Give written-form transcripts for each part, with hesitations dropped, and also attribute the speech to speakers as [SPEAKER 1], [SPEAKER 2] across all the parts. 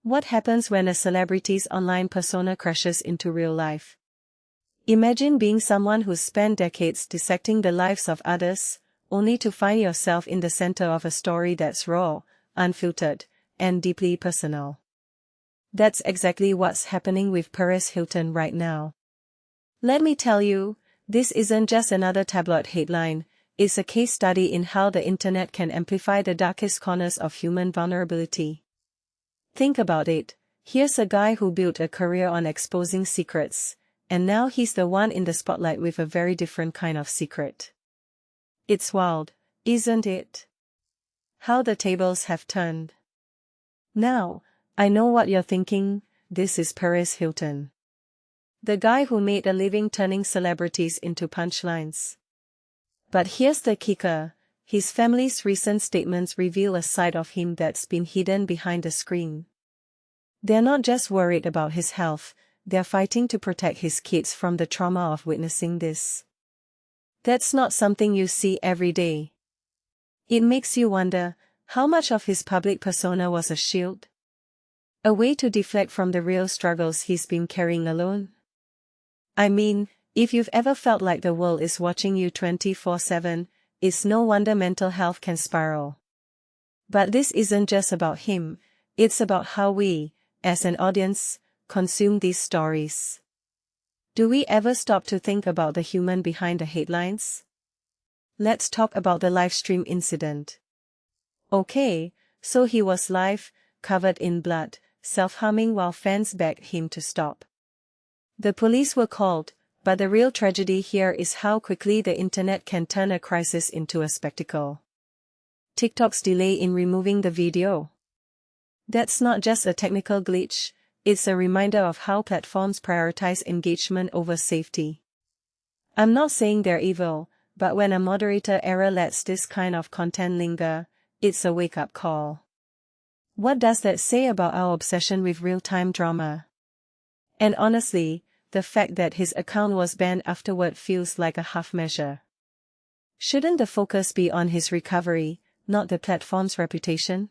[SPEAKER 1] What happens when a celebrity's online persona crashes into real life? Imagine being someone who's spent decades dissecting the lives of others, only to find yourself in the center of a story that's raw, unfiltered, and deeply personal. That's exactly what's happening with Perez Hilton right now. Let me tell you, this isn't just another tabloid headline, it's a case study in how the internet can amplify the darkest corners of human vulnerability. Think about it, here's a guy who built a career on exposing secrets, and now he's the one in the spotlight with a very different kind of secret. It's wild, isn't it? How the tables have turned. Now, I know what you're thinking, this is Perez Hilton. The guy who made a living turning celebrities into punchlines. But here's the kicker, his family's recent statements reveal a side of him that's been hidden behind the screen. They're not just worried about his health, they're fighting to protect his kids from the trauma of witnessing this. That's not something you see every day. It makes you wonder, how much of his public persona was a shield? A way to deflect from the real struggles he's been carrying alone? I mean, if you've ever felt like the world is watching you 24/7, it's no wonder mental health can spiral. But this isn't just about him, it's about how we, as an audience, consume these stories. Do we ever stop to think about the human behind the headlines? Let's talk about the livestream incident. Okay, so he was live, covered in blood, self-harming while fans begged him to stop. The police were called, but the real tragedy here is how quickly the internet can turn a crisis into a spectacle. TikTok's delay in removing the video. That's not just a technical glitch, it's a reminder of how platforms prioritize engagement over safety. I'm not saying they're evil, but when a moderator error lets this kind of content linger, it's a wake-up call. What does that say about our obsession with real-time drama? And honestly, the fact that his account was banned afterward feels like a half measure. Shouldn't the focus be on his recovery, not the platform's reputation?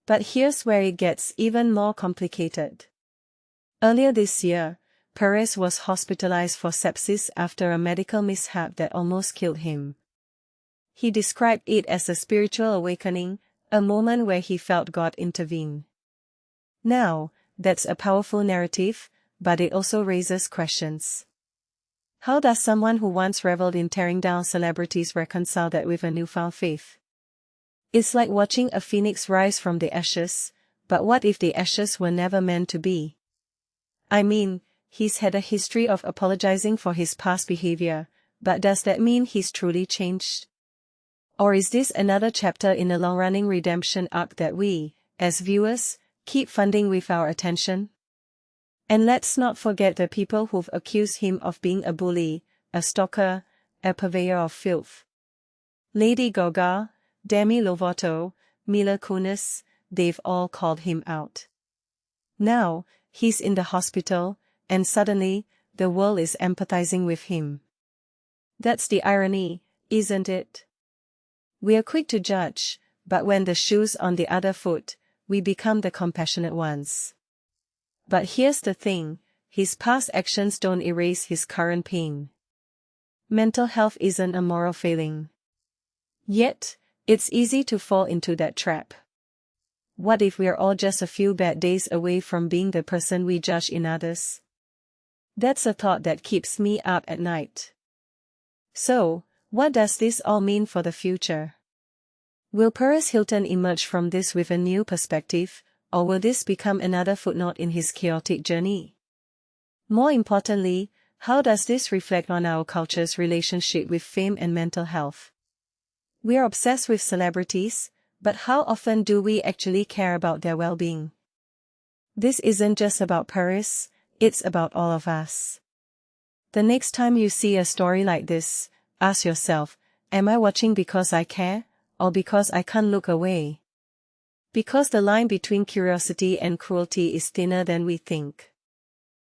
[SPEAKER 1] But here's where it gets even more complicated. Earlier this year, Perez was hospitalized for sepsis after a medical mishap that almost killed him. He described it as a spiritual awakening, a moment where he felt God intervene. Now, that's a powerful narrative, but it also raises questions. How does someone who once reveled in tearing down celebrities reconcile that with a newfound faith? It's like watching a phoenix rise from the ashes, but what if the ashes were never meant to be? I mean, he's had a history of apologizing for his past behavior, but does that mean he's truly changed? Or is this another chapter in a long-running redemption arc that we, as viewers, keep funding with our attention? And let's not forget the people who've accused him of being a bully, a stalker, a purveyor of filth. Lady Gaga, Demi Lovato, Mila Kunis, they've all called him out. Now, he's in the hospital, and suddenly, the world is empathizing with him. That's the irony, isn't it? We're quick to judge, but when the shoe's on the other foot, we become the compassionate ones. But here's the thing, his past actions don't erase his current pain. Mental health isn't a moral failing. Yet, it's easy to fall into that trap. What if we're all just a few bad days away from being the person we judge in others? That's a thought that keeps me up at night. So, what does this all mean for the future? Will Perez Hilton emerge from this with a new perspective, or will this become another footnote in his chaotic journey? More importantly, how does this reflect on our culture's relationship with fame and mental health? We're obsessed with celebrities, but how often do we actually care about their well-being? This isn't just about Perez, it's about all of us. The next time you see a story like this, ask yourself, am I watching because I care, or because I can't look away? Because the line between curiosity and cruelty is thinner than we think.